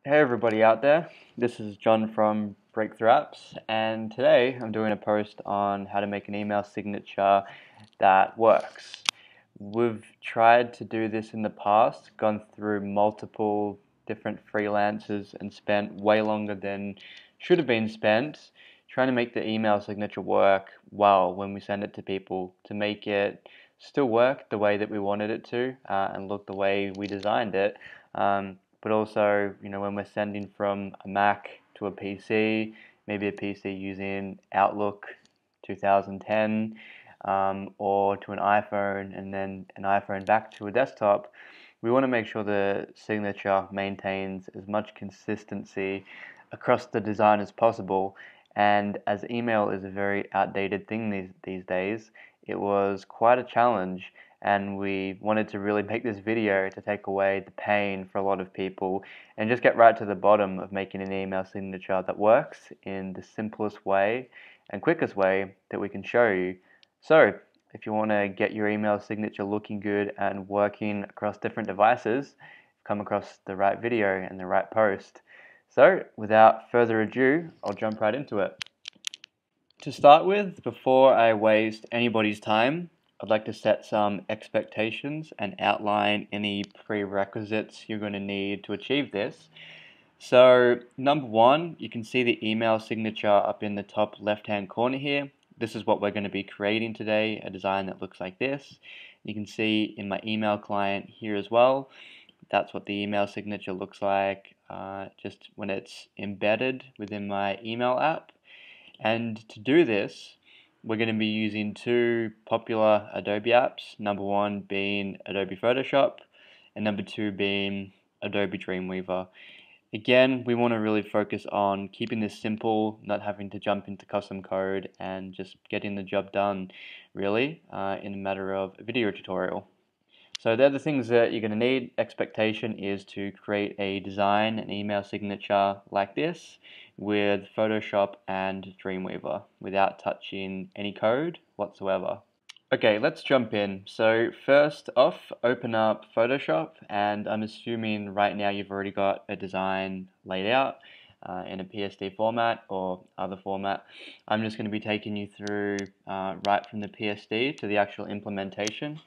Hey everybody out there, this is John from Breakthrough Apps, and today I'm doing a post on how to make an email signature that works. We've tried to do this in the past, gone through multiple different freelancers and spent way longer than should have been spent trying to make the email signature work well when we send it to people, to make it still work the way that we wanted it to and look the way we designed it. But also, when we're sending from a Mac to a PC, maybe a PC using Outlook 2010, or to an iPhone and then an iPhone back to a desktop, we want to make sure the signature maintains as much consistency across the design as possible. And as email is a very outdated thing these days, it was quite a challenge, and we wanted to really make this video to take away the pain for a lot of people and just get right to the bottom of making an email signature that works in the simplest way and quickest way that we can show you. So, if you want to get your email signature looking good and working across different devices, you've come across the right video and the right post. So, without further ado, I'll jump right into it. To start with, before I waste anybody's time, I'd like to set some expectations and outline any prerequisites you're going to need to achieve this. So, number one, you can see the email signature up in the top left-hand corner here. This is what we're going to be creating today, a design that looks like this. You can see in my email client here as well. That's what the email signature looks like just when it's embedded within my email app. And to do this, we're going to be using two popular Adobe apps, number one being Adobe Photoshop, and number two being Adobe Dreamweaver. Again, we want to really focus on keeping this simple, not having to jump into custom code, and just getting the job done, really, in a matter of a video tutorial. So they're the things that you're going to need. Expectation is to create a design, an email signature like this with Photoshop and Dreamweaver without touching any code whatsoever. Okay, let's jump in. So first off, open up Photoshop, and I'm assuming right now you've already got a design laid out in a PSD format or other format. I'm just going to be taking you through right from the PSD to the actual implementation.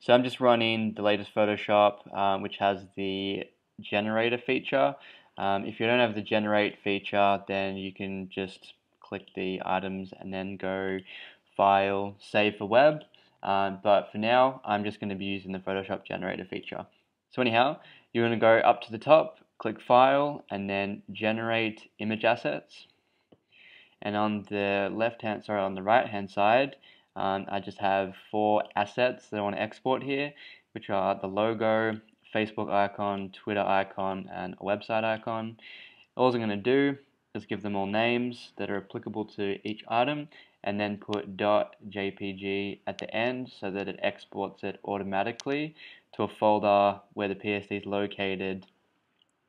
So I'm just running the latest Photoshop, which has the generator feature. If you don't have the generate feature, then you can just click the items and then go File, Save for Web. But for now, I'm just going to be using the Photoshop generator feature. So anyhow, you're going to go up to the top, click File, and then Generate Image Assets. And on the on the right hand side, I just have four assets that I want to export here, which are the logo, Facebook icon, Twitter icon, and a website icon. All I'm going to do is give them all names that are applicable to each item, and then put .jpg at the end so that it exports it automatically to a folder where the PSD is located.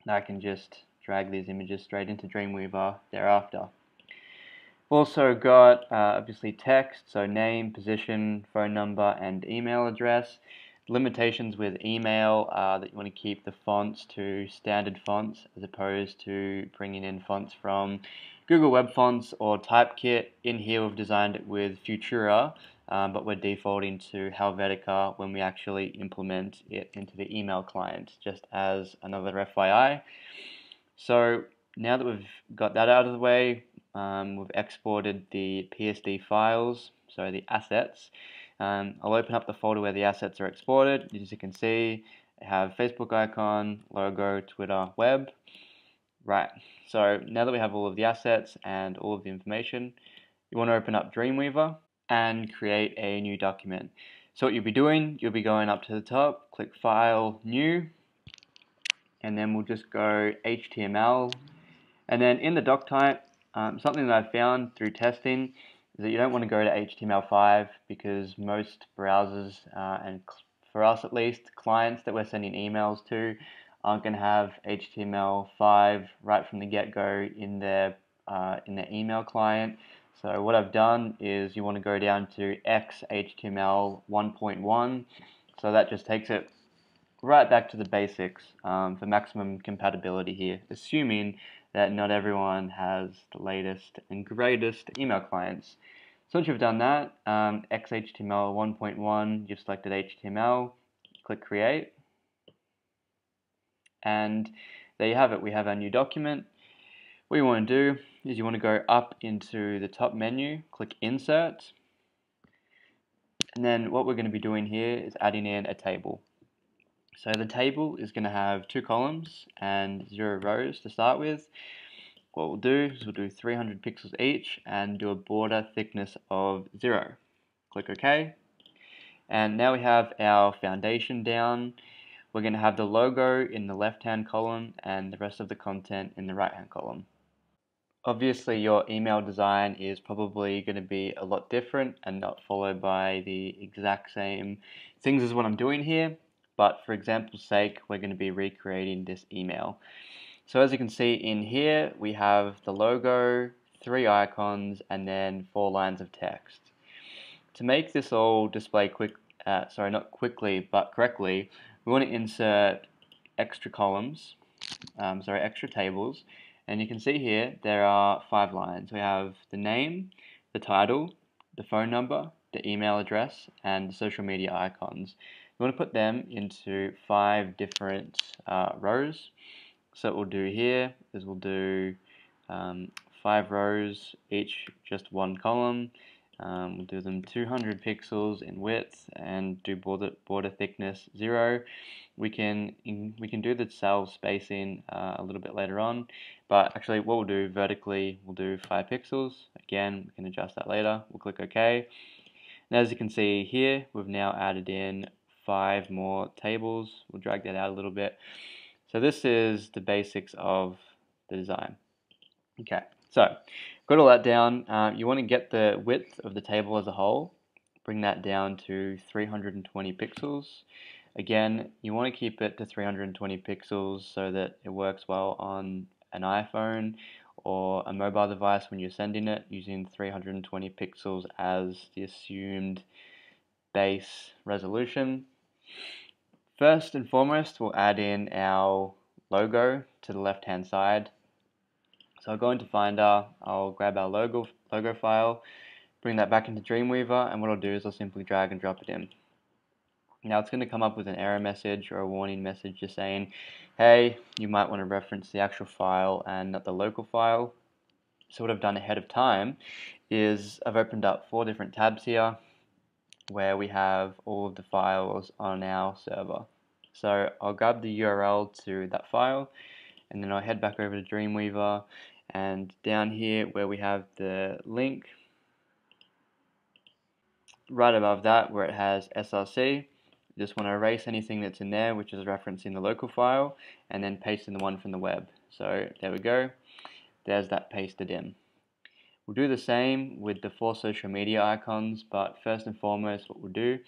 And I can just drag these images straight into Dreamweaver thereafter. Also got obviously text, so name, position, phone number, and email address. Limitations with email are that you want to keep the fonts to standard fonts as opposed to bringing in fonts from Google Web Fonts or Typekit. In here we've designed it with Futura, but we're defaulting to Helvetica when we actually implement it into the email client, just as another FYI. So now that we've got that out of the way, we've exported the PSD files, so the assets. I'll open up the folder where the assets are exported. As you can see, I have Facebook icon, logo, Twitter, web. Right, so now that we have all of the assets and all of the information, you want to open up Dreamweaver and create a new document. So what you'll be doing, you'll be going up to the top, click File, New, and then we'll just go HTML. And then in the doc type, something that I've found through testing is that you don't want to go to HTML5 because most browsers, and for us at least, clients that we're sending emails to aren't going to have HTML5 right from the get-go in their email client. So what I've done is you want to go down to XHTML 1.1. So that just takes it right back to the basics for maximum compatibility here, assuming that not everyone has the latest and greatest email clients. So once you've done that, XHTML 1.1, you've selected HTML, click Create, and there you have it. We have our new document. What you want to do is you want to go up into the top menu, click Insert, and then what we're going to be doing here is adding in a table. So the table is going to have 2 columns and 0 rows to start with. What we'll do is we'll do 300 pixels each and do a border thickness of 0. Click OK. And now we have our foundation down. We're going to have the logo in the left-hand column and the rest of the content in the right-hand column. Obviously, your email design is probably going to be a lot different and not followed by the exact same things as what I'm doing here. But for example's sake, we're going to be recreating this email. So as you can see in here, we have the logo, 3 icons, and then 4 lines of text. To make this all display not quickly, but correctly, we want to insert extra columns, extra tables. And you can see here, there are 5 lines. We have the name, the title, the phone number, the email address, and the social media icons. We want to put them into 5 different rows. So what we'll do here is we'll do 5 rows, each just 1 column. We'll do them 200 pixels in width and do border thickness 0. We can do the cell spacing a little bit later on, but actually what we'll do vertically, we'll do 5 pixels. Again, we can adjust that later. We'll click OK. And as you can see here, we've now added in 5 more tables. We'll drag that out a little bit. So this is the basics of the design. Okay, so got all that down. You want to get the width of the table as a whole, bring that down to 320 pixels. Again, you want to keep it to 320 pixels so that it works well on an iPhone or a mobile device when you're sending it, using 320 pixels as the assumed base resolution. First and foremost, we'll add in our logo to the left-hand side. So I'll go into Finder, I'll grab our logo file, bring that back into Dreamweaver, and what I'll do is I'll simply drag and drop it in. Now it's going to come up with an error message or a warning message just saying, hey, you might want to reference the actual file and not the local file. So what I've done ahead of time is I've opened up 4 different tabs here where we have all of the files on our server. So I'll grab the URL to that file, and then I'll head back over to Dreamweaver, and down here where we have the link, right above that where it has src, just want to erase anything that's in there which is referencing the local file, and then paste in the one from the web. So there we go, there's that pasted in. We'll do the same with the 4 social media icons, but first and foremost what we'll do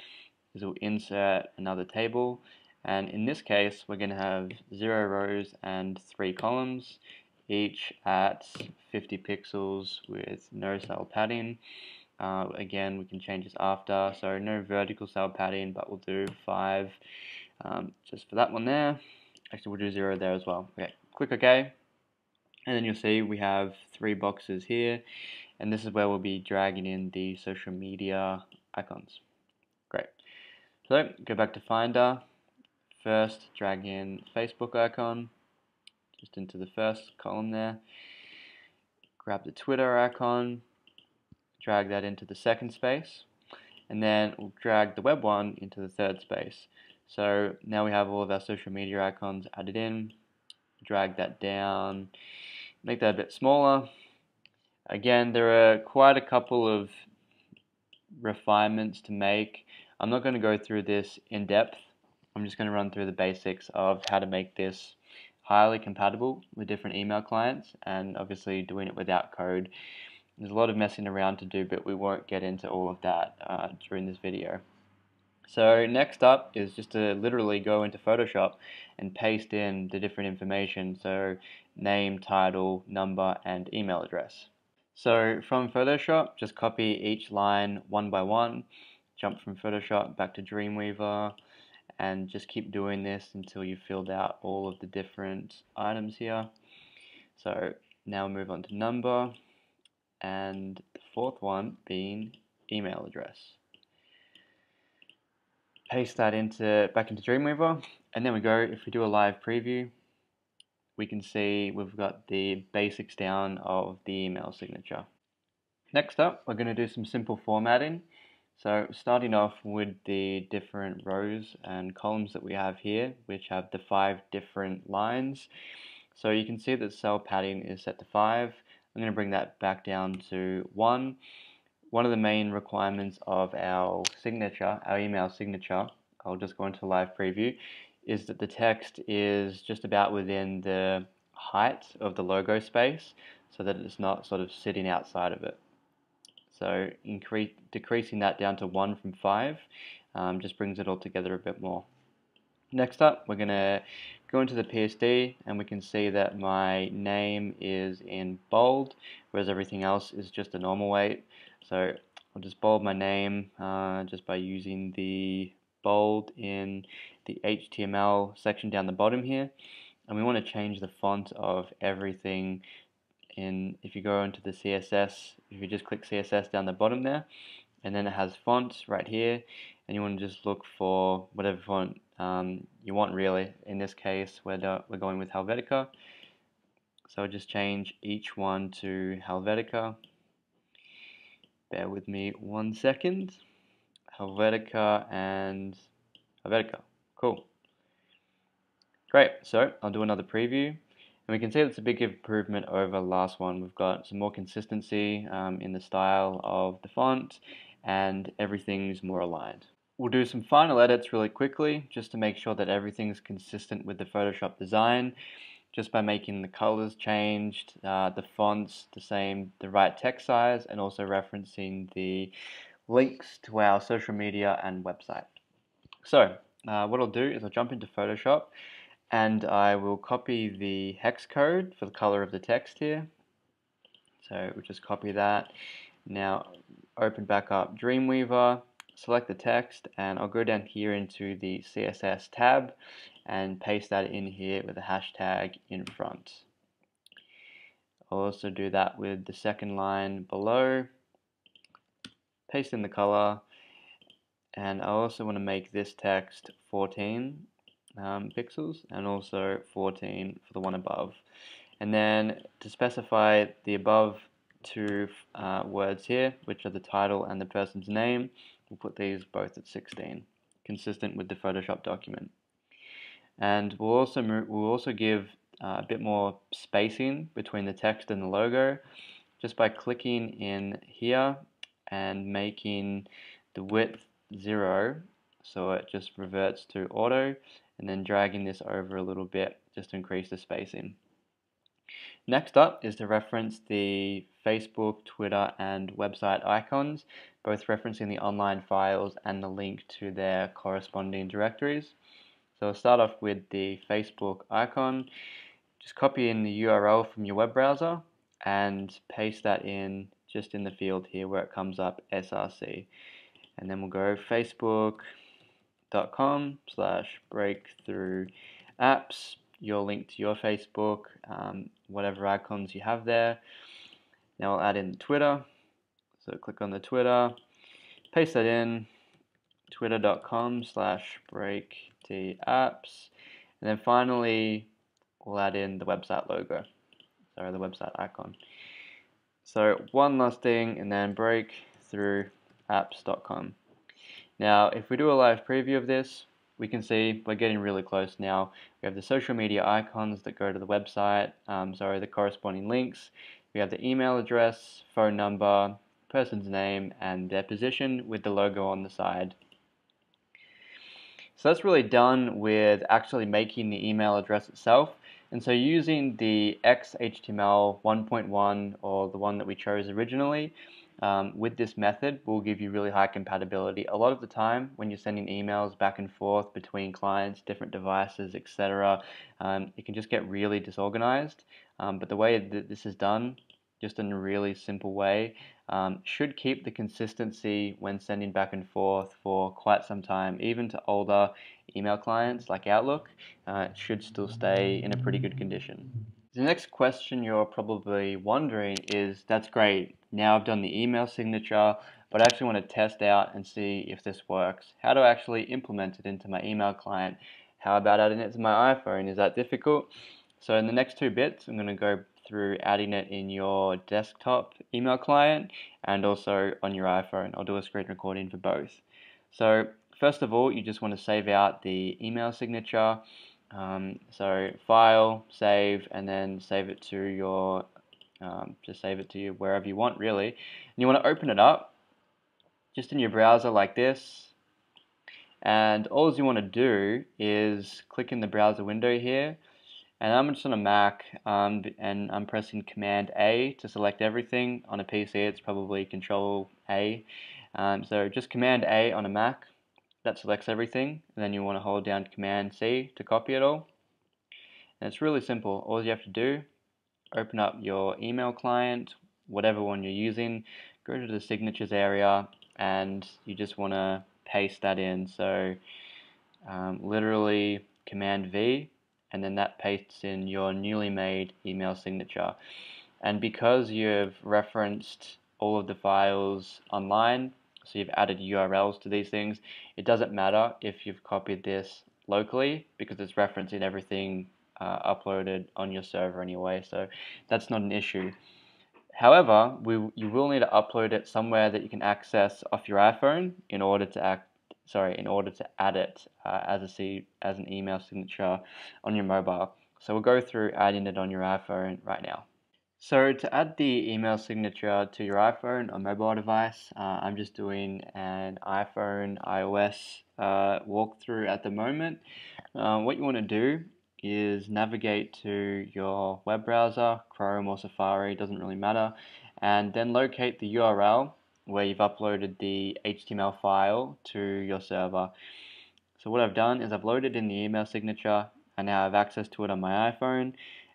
is we'll insert another table, and in this case we're going to have 0 rows and 3 columns, each at 50 pixels with no cell padding. Again, we can change this after, so no vertical cell padding, but we'll do 5 just for that one there. Actually, we'll do 0 there as well. Okay, click OK, and then you'll see we have 3 boxes here, and this is where we'll be dragging in the social media icons. Great. So go back to Finder. First, drag in Facebook icon just into the first column there. Grab the Twitter icon, drag that into the second space, and then we'll drag the web one into the third space. So now we have all of our social media icons added in. Drag that down, make that a bit smaller. Again, there are quite a couple of refinements to make. I'm not going to go through this in depth. I'm just going to run through the basics of how to make this highly compatible with different email clients, and obviously doing it without code. There's a lot of messing around to do, but we won't get into all of that during this video. So next up is just to literally go into Photoshop and paste in the different information, so name, title, number, and email address. So from Photoshop, just copy each line one by one, jump from Photoshop back to Dreamweaver, and just keep doing this until you've filled out all of the different items here. So now we'll move on to number, and the fourth one being email address. Paste that back into Dreamweaver, and then we go, if we do a live preview, we can see we've got the basics down of the email signature. Next up, we're going to do some simple formatting. So starting off with the different rows and columns that we have here, which have the 5 different lines. So you can see that cell padding is set to 5. I'm going to bring that back down to 1. One of the main requirements of our signature, our email signature, I'll just go into live preview, is that the text is just about within the height of the logo space so that it's not sort of sitting outside of it. So decreasing that down to 1 from 5 just brings it all together a bit more. Next up, we're going to go into the PSD, and we can see that my name is in bold, whereas everything else is just a normal weight. So I'll just bold my name just by using the bold in the HTML section down the bottom here. And we want to change the font of everything. If you go into the CSS, if you just click CSS down the bottom there, and then it has fonts right here, and you want to just look for whatever font you want really. In this case, we're going with Helvetica, so I'll just change each one to Helvetica. Bear with me 1 second. Helvetica and Helvetica. Cool. Great, so I'll do another preview. And we can see it's a big improvement over the last one. We've got some more consistency in the style of the font, and everything's more aligned. We'll do some final edits really quickly, just to make sure that everything's consistent with the Photoshop design, just by making the colors changed, the fonts the same, the right text size, and also referencing the links to our social media and website. So what I'll do is I'll jump into Photoshop, and I will copy the hex code for the color of the text here. So we'll just copy that. Now open back up Dreamweaver, select the text, and I'll go down here into the CSS tab and paste that in here with a hashtag in front. I'll also do that with the second line below, paste in the color, and I also want to make this text 14 pixels, and also 14 for the one above. And then to specify the above 2 words here, which are the title and the person's name, we'll put these both at 16, consistent with the Photoshop document. And we'll also give a bit more spacing between the text and the logo, just by clicking in here and making the width 0, so it just reverts to auto, and then dragging this over a little bit just to increase the spacing. Next up is to reference the Facebook, Twitter, and website icons, both referencing the online files and the link to their corresponding directories. So I'll start off with the Facebook icon. Just copy in the URL from your web browser and paste that in just in the field here where it comes up src. And then we'll go facebook.com/breakthroughapps, your link to your Facebook, whatever icons you have there. Now I'll add in Twitter. So click on the Twitter, paste that in, twitter.com/breakthroughapps. And then finally, we'll add in the website logo, sorry, the website icon. So one last thing, and then breakthroughapps.com. Now, if we do a live preview of this, we can see we're getting really close now. We have the social media icons that go to the website, the corresponding links. We have the email address, phone number, person's name, and their position with the logo on the side. So that's really done with actually making the email address itself. And so using the XHTML 1.1, or the one that we chose originally, with this method will give you really high compatibility. A lot of the time when you're sending emails back and forth between clients, different devices, etc., it can just get really disorganized. But the way that this is done just in a really simple way. Should keep the consistency when sending back and forth for quite some time, even to older email clients like Outlook. It should still stay in a pretty good condition. The next question you're probably wondering is, that's great, now I've done the email signature, but I actually want to test out and see if this works. How do I actually implement it into my email client? How about adding it to my iPhone? Is that difficult? So in the next two bits, I'm going to go through adding it in your desktop email client and also on your iPhone. I'll do a screen recording for both. So first of all, you just want to save out the email signature. So file, save, and then save it to your, just save it to you wherever you want really. And you want to open it up just in your browser like this. And all you want to do is click in the browser window here. And I'm just on a Mac, and I'm pressing Command A to select everything. On a PC, it's probably Control A. So just Command A on a Mac, that selects everything. And then you want to hold down Command C to copy it all. And it's really simple. All you have to do, open up your email client, whatever one you're using, go to the signatures area, and you just want to paste that in. So literally Command V, and then that pastes in your newly made email signature. And because you've referenced all of the files online, so you've added URLs to these things, it doesn't matter if you've copied this locally because it's referencing everything uploaded on your server anyway, so that's not an issue. However, you will need to upload it somewhere that you can access off your iPhone in order to add it as an email signature on your mobile. So we'll go through adding it on your iPhone right now. So to add the email signature to your iPhone or mobile device, I'm just doing an iPhone iOS walkthrough at the moment. What you want to do is navigate to your web browser, Chrome or Safari, doesn't really matter, and then locate the URL where you've uploaded the HTML file to your server. So what I've done is I've loaded in the email signature. I now have access to it on my iPhone,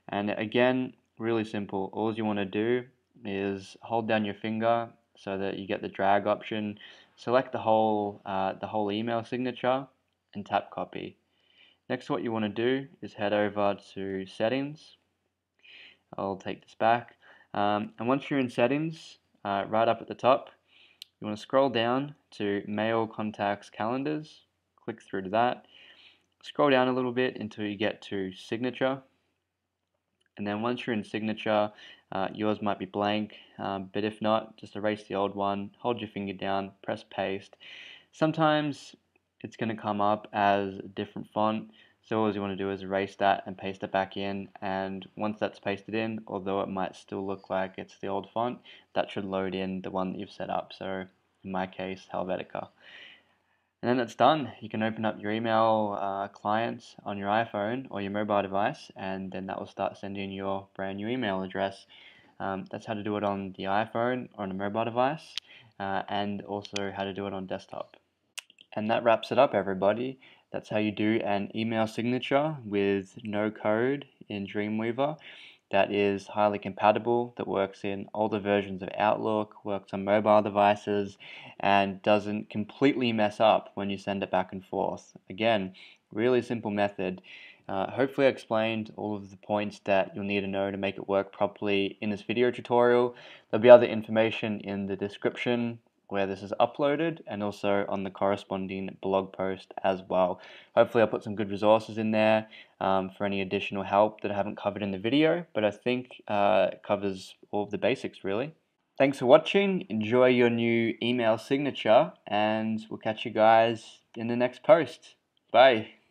and again, really simple. All you want to do is hold down your finger so that you get the drag option, select the whole email signature, and tap copy. Next, what you want to do is head over to settings. I'll take this back, and once you're in settings, right up at the top, you want to scroll down to mail, contacts, calendars. Click through to that. Scroll down a little bit until you get to signature. And then once you're in signature, yours might be blank, but if not, just erase the old one, hold your finger down, press paste. Sometimes it's going to come up as a different font, so all you want to do is erase that and paste it back in, and once that's pasted in, although it might still look like it's the old font, that should load in the one that you've set up, so in my case, Helvetica. And then it's done. You can open up your email client on your iPhone or your mobile device, and then that will start sending your brand new email address. That's how to do it on the iPhone or on a mobile device, and also how to do it on desktop. And that wraps it up, everybody. That's how you do an email signature with no code in Dreamweaver. That is highly compatible, that works in older versions of Outlook, works on mobile devices, and doesn't completely mess up when you send it back and forth. Again, really simple method. Hopefully I explained all of the points that you'll need to know to make it work properly in this video tutorial. There'll be other information in the description where this is uploaded, and also on the corresponding blog post as well. Hopefully I'll put some good resources in there for any additional help that I haven't covered in the video, but I think it covers all of the basics really. Thanks for watching, enjoy your new email signature, and we'll catch you guys in the next post. Bye.